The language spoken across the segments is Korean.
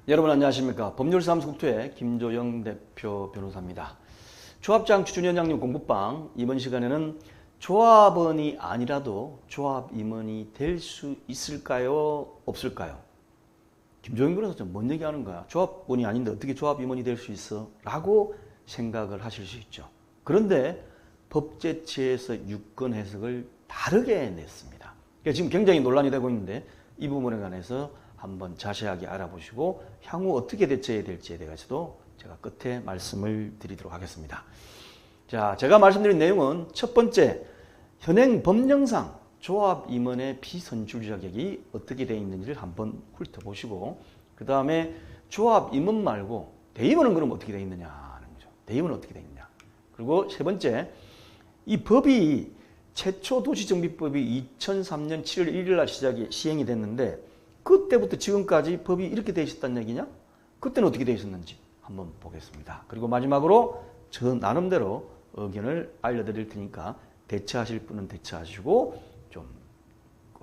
여러분 안녕하십니까. 법률사무소국토의 김조영 대표 변호사입니다. 조합장 추준위원장님 공부방, 이번 시간에는 조합원이 아니라도 조합임원이 될 수 있을까요? 없을까요? 김조영 변호사 뭔 얘기하는 거야? 조합원이 아닌데 어떻게 조합임원이 될 수 있어? 라고 생각을 하실 수 있죠. 그런데 법제처에서 유권 해석을 다르게 냈습니다. 그러니까 지금 굉장히 논란이 되고 있는데 이 부분에 관해서 한번 자세하게 알아보시고 향후 어떻게 대처해야 될지에 대해서도 제가 끝에 말씀을 드리도록 하겠습니다. 자, 제가 말씀드린 내용은 첫 번째, 현행 법령상 조합임원의 비선출 자격이 어떻게 되어 있는지를 한번 훑어보시고, 그 다음에 조합임원 말고 대의원은 그럼 어떻게 되어 있느냐 하는 거죠. 대의원은 어떻게 되어 있느냐. 그리고 세 번째, 이 법이 최초 도시정비법이 2003년 7월 1일 날 시행이 됐는데 그때부터 지금까지 법이 이렇게 되어 있었다는 얘기냐? 그때는 어떻게 되어 있었는지 한번 보겠습니다. 그리고 마지막으로 저 나름대로 의견을 알려드릴 테니까 대처하실 분은 대처하시고 좀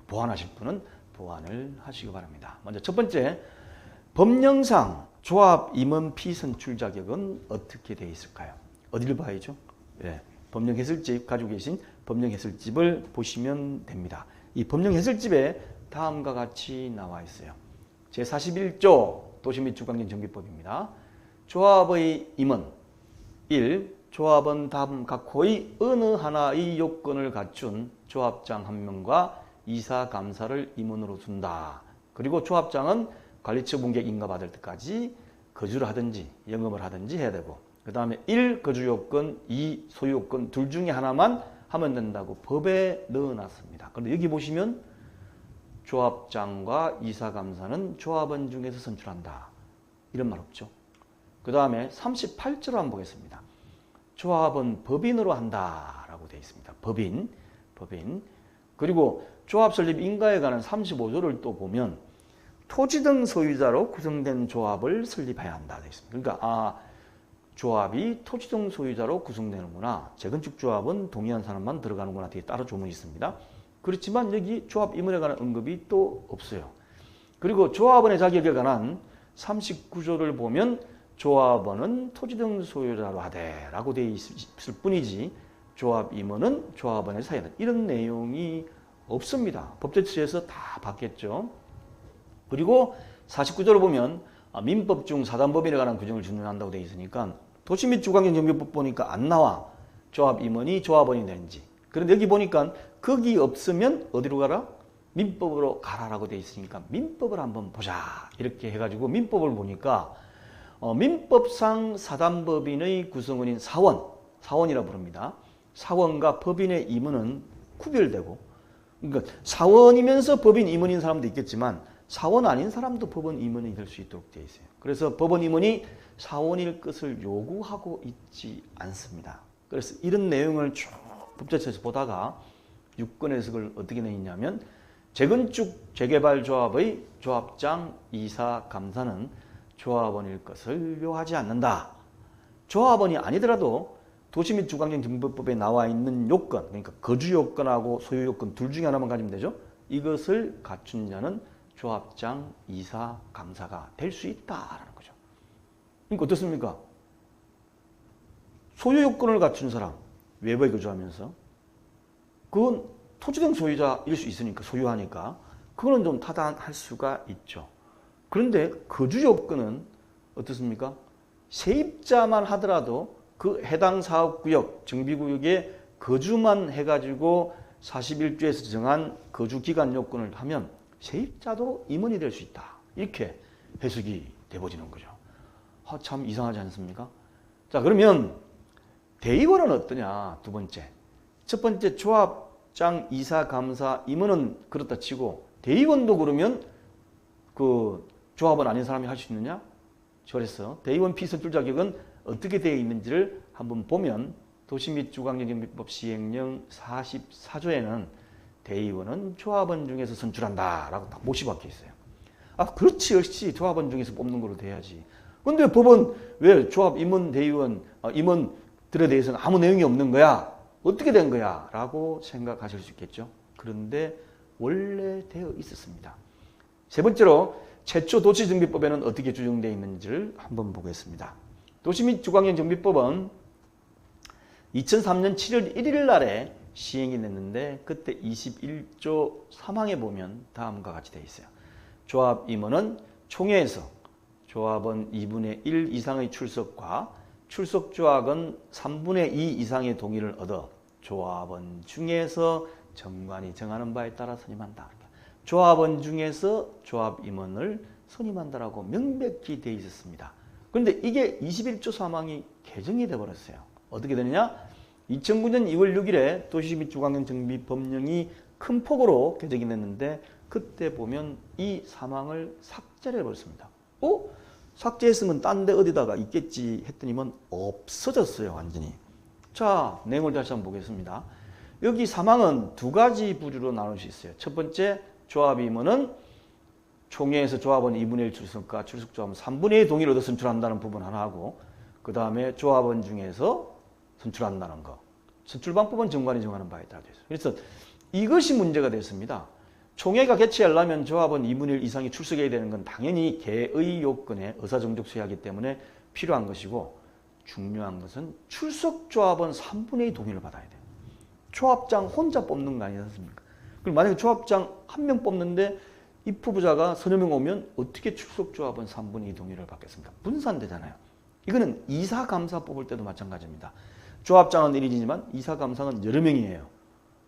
보완하실 분은 보완을 하시기 바랍니다. 먼저 첫 번째, 법령상 조합임원 피선출 자격은 어떻게 되어 있을까요? 어디를 봐야죠? 네, 법령해설집 가지고 계신 법령해설집을 보시면 됩니다. 이 법령해설집에 다음과 같이 나와 있어요. 제41조 도시 및 주거환경 정비법입니다. 조합의 임원 1. 조합은 다음 각호의 어느 하나의 요건을 갖춘 조합장 한 명과 이사 감사를 임원으로 둔다. 그리고 조합장은 관리처 분객 인가받을 때까지 거주를 하든지 영업을 하든지 해야 되고, 그 다음에 1. 거주 요건, 2. 소유 요건 둘 중에 하나만 하면 된다고 법에 넣어놨습니다. 그런데 여기 보시면 조합장과 이사감사는 조합원 중에서 선출한다. 이런 말 없죠. 그 다음에 38조로 한번 보겠습니다. 조합은 법인으로 한다라고 되어 있습니다. 법인. 그리고 조합 설립 인가에 관한 35조를 또 보면 토지 등 소유자로 구성된 조합을 설립해야 한다 되어 있습니다. 그러니까 조합이 토지 등 소유자로 구성되는구나. 재건축 조합은 동의한 사람만 들어가는구나. 뒤에 따로 조문이 있습니다. 그렇지만 여기 조합임원에 관한 언급이 또 없어요. 그리고 조합원의 자격에 관한 39조를 보면 조합원은 토지 등 소유자로 하되 라고 되어 있을 뿐이지 조합임원은 조합원의 사이다. 이런 내용이 없습니다. 법제처에서 다 바뀌었죠. 그리고 49조를 보면 민법 중 사단법인에 관한 규정을 준용한다고 되어 있으니까 도시 및 주거환경 정비법 보니까 안 나와. 조합임원이 조합원이 되는지. 그런데 여기 보니까 거기 없으면 어디로 가라? 민법으로 가라라고 되어 있으니까 민법을 한번 보자. 이렇게 해가지고 민법을 보니까 민법상 사단법인의 구성원인 사원이라 부릅니다. 사원과 법인의 임원은 구별되고, 그러니까 사원이면서 법인 임원인 사람도 있겠지만 사원 아닌 사람도 법원 임원이 될 수 있도록 되어 있어요. 그래서 법원 임원이 사원일 것을 요구하고 있지 않습니다. 그래서 이런 내용을 쭉 법제처에서 보다가 유권 해석을 어떻게 내있냐면 재건축 재개발 조합의 조합장, 이사, 감사는 조합원일 것을 요하지 않는다. 조합원이 아니더라도 도시 및 주거환경 정비법에 나와 있는 요건, 그러니까 거주 요건하고 소유 요건 둘 중에 하나만 가지면 되죠. 이것을 갖춘 자는 조합장, 이사, 감사가 될 수 있다라는 거죠. 그러니까 어떻습니까? 소유 요건을 갖춘 사람, 외부에 거주하면서 그건 토지 등 소유자일 수 있으니까, 소유하니까 그거는 좀 타당할 수가 있죠. 그런데 거주 요건은 어떻습니까? 세입자만 하더라도 그 해당 사업구역, 정비구역에 거주만 해가지고 41조에서 정한 거주기간 요건을 하면 세입자도 임원이 될 수 있다. 이렇게 해석이 돼버리는 거죠. 참 이상하지 않습니까? 자, 그러면 대의원은 어떠냐? 두 번째. 첫 번째 조합장, 이사, 감사, 임원은 그렇다 치고 대의원도 그러면 그 조합원 아닌 사람이 할 수 있느냐? 그래서 대의원 피선출 자격은 어떻게 되어 있는지를 한번 보면 도시 및 주거환경정비법 시행령 44조에는 대의원은 조합원 중에서 선출한다 라고 딱 못이 박혀 있어요. 그렇지, 역시 조합원 중에서 뽑는 걸로 돼야지. 근데 법은 왜 조합 임원, 대의원, 임원들에 대해서는 아무 내용이 없는 거야? 어떻게 된 거야? 라고 생각하실 수 있겠죠. 그런데 원래 되어 있었습니다. 세 번째로 최초 도시정비법에는 어떻게 규정되어 있는지를 한번 보겠습니다. 도시 및 주거환경 정비법은 2003년 7월 1일 날에 시행이 됐는데 그때 21조 3항에 보면 다음과 같이 되어 있어요. 조합 임원은 총회에서 조합원 2분의 1 이상의 출석과 출석 조합원 3분의 2 이상의 동의를 얻어 조합원 중에서 정관이 정하는 바에 따라 선임한다. 조합원 중에서 조합 임원을 선임한다라고 명백히 되어 있었습니다. 그런데 이게 21조 3항이 개정이 되어버렸어요. 어떻게 되느냐? 2009년 2월 6일에 도시 및 주거환경 정비 법령이 큰 폭으로 개정이 됐는데 그때 보면 이 3항을 삭제를 해버렸습니다. 삭제했으면 딴 데 어디다가 있겠지 했더니만 없어졌어요. 완전히. 자, 내용을 다시 한번 보겠습니다. 여기 3항은 두 가지 부류로 나눌 수 있어요. 첫 번째, 조합 임원은 총회에서 조합원 2분의 1 출석과 출석 조합원 3분의 2 동의를 얻어 선출한다는 부분 하나 하고 그 다음에 조합원 중에서 선출한다는 거. 선출 방법은 정관이 정하는 바에 따라 되어 있어요. 그래서 이것이 문제가 됐습니다. 총회가 개최하려면 조합원 2분의 1 이상이 출석해야 되는 건 당연히 개의 요건에 의사정족수여하기 때문에 필요한 것이고 중요한 것은 출석 조합원 3분의 2 동의를 받아야 돼요. 조합장 혼자 뽑는 거 아니지 않습니까? 그럼 만약에 조합장 한 명 뽑는데 입후보자가 서너 명 오면 어떻게 출석 조합원 3분의 2 동의를 받겠습니까? 분산되잖아요. 이거는 이사감사 뽑을 때도 마찬가지입니다. 조합장은 1인이지만 이사감사는 여러 명이에요.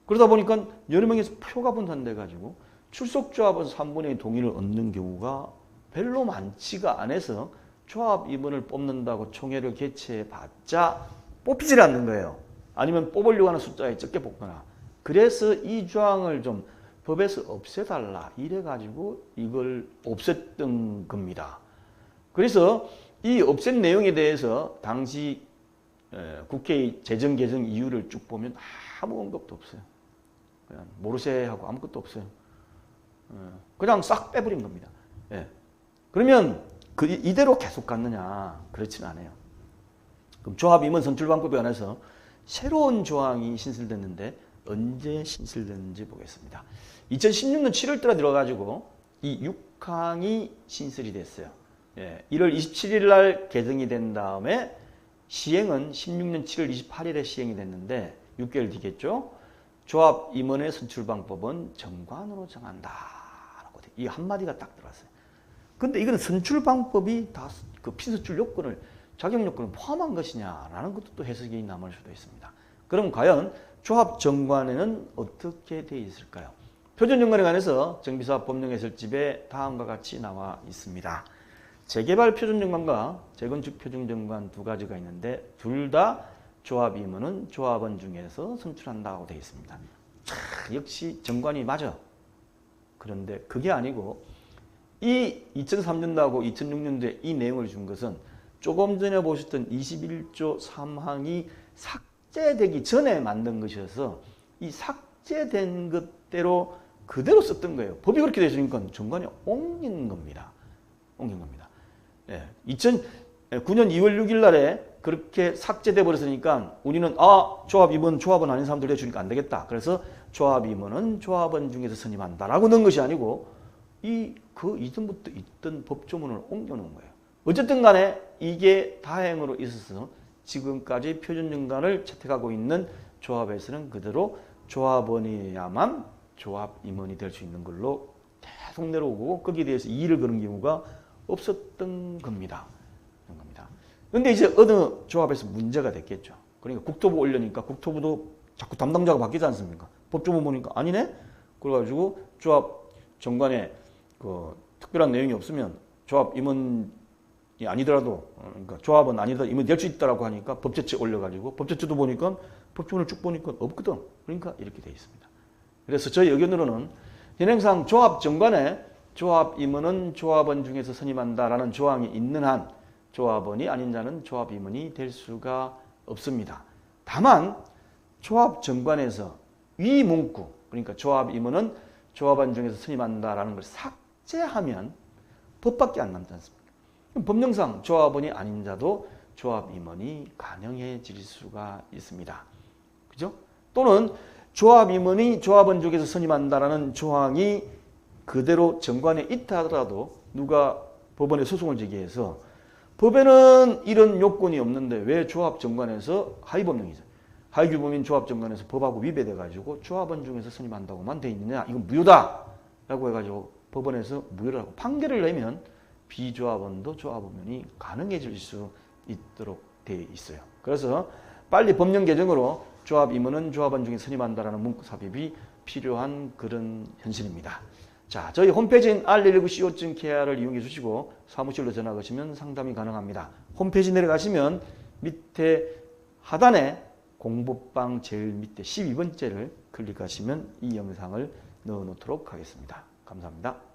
그러다 보니까 여러 명에서 표가 분산돼 가지고 출석 조합원 3분의 2 동의를 얻는 경우가 별로 많지가 않아서 조합 임원을 뽑는다고 총회를 개최해 봤자 뽑히질 않는 거예요. 아니면 뽑으려고 하는 숫자에 적게 뽑거나. 그래서 이 조항을 좀 법에서 없애달라 이래 가지고 이걸 없앴던 겁니다. 그래서 이 없앤 내용에 대해서 당시 국회의 재정 개정 이유를 쭉 보면 아무 언급도 없어요. 그냥 모르쇠하고 아무것도 없어요. 그냥 싹 빼버린 겁니다. 그러면 이대로 계속 갔느냐? 그렇진 않아요. 그럼 조합임원 선출 방법에 관해서 새로운 조항이 신설됐는데 언제 신설됐는지 보겠습니다. 2016년 7월 달에 들어가지고 이 6항이 신설이 됐어요. 1월 27일 날 개정이 된 다음에 시행은 16년 7월 28일에 시행이 됐는데 6개월 뒤겠죠. 조합 임원의 선출 방법은 정관으로 정한다. 이 한마디가 딱 들어갔어요. 근데 이거는 선출 방법이 다 그 피선출 요건을 자격 요건을 포함한 것이냐라는 것도 또 해석이 남을 수도 있습니다. 그럼 과연 조합 정관에는 어떻게 되어 있을까요? 표준정관에 관해서 정비사업 법령해설집에 다음과 같이 나와 있습니다. 재개발 표준정관과 재건축 표준정관 두 가지가 있는데 둘 다 조합 임원은 조합원 중에서 선출한다고 되어 있습니다. 역시 정관이 맞아. 그런데 그게 아니고 이 2003년도하고 2006년도에 이 내용을 준 것은 조금 전에 보셨던 21조 3항이 삭제되기 전에 만든 것이어서 이 삭제된 것대로 그대로 썼던 거예요. 법이 그렇게 되어 있으니까 정관이 옮긴 겁니다. 2009년 2월 6일 날에 그렇게 삭제돼 버렸으니까 우리는 조합 임원, 조합원 아닌 사람들 해주니까 안 되겠다. 그래서 조합 임원은 조합원 중에서 선임한다라고 넣은 것이 아니고 그 이전부터 있던 법조문을 옮겨놓은 거예요. 어쨌든 간에 이게 다행으로 있어서 지금까지 표준정관을 채택하고 있는 조합에서는 그대로 조합원이야만 조합 임원이 될 수 있는 걸로 계속 내려오고 거기에 대해서 이의를 거는 경우가 없었던 겁니다. 그런데 이제 어느 조합에서 문제가 됐겠죠. 그러니까 국토부 올려니까 국토부도 자꾸 담당자가 바뀌지 않습니까? 법조문 보니까 아니네? 그래가지고 조합 정관에 그 특별한 내용이 없으면 조합 임원이 아니더라도 그러니까 조합은 아니더라도 임원이 될 수 있다라고 하니까 법제처에 올려가지고 법제처도 보니까 법조문을 쭉 보니까 없거든. 그러니까 이렇게 되어 있습니다. 그래서 저희 의견으로는 현행상 조합 정관에 조합 임원은 조합원 중에서 선임한다라는 조항이 있는 한 조합원이 아닌 자는 조합 임원이 될 수가 없습니다. 다만 조합 정관에서 위 문구 그러니까 조합 임원은 조합원 중에서 선임한다라는 걸 삭제하면 법밖에 안 남지 않습니까? 법령상 조합원이 아닌 자도 조합 임원이 가능해질 수가 있습니다. 그죠? 또는 조합 임원이 조합원 중에서 선임한다라는 조항이 그대로 정관에 있다 하더라도 누가 법원에 소송을 제기해서 법에는 이런 요건이 없는데 왜 조합정관에서 하위법령이죠. 하위규범인 조합정관에서 법하고 위배돼 가지고 조합원 중에서 선임한다고만 돼 있느냐, 이건 무효다 라고 해가지고 법원에서 무효를 하고 판결을 내면 비조합원도 조합원이 가능해질 수 있도록 돼 있어요. 그래서 빨리 법령 개정으로 조합 임원은 조합원 중에 선임한다라는 문구 삽입이 필요한 그런 현실입니다. 자, 저희 홈페이지인 r119co.kr을 이용해 주시고 사무실로 전화 거시면 상담이 가능합니다. 홈페이지 내려가시면 밑에 하단에 공부방 제일 밑에 12번째를 클릭하시면 이 영상을 넣어 놓도록 하겠습니다. 감사합니다.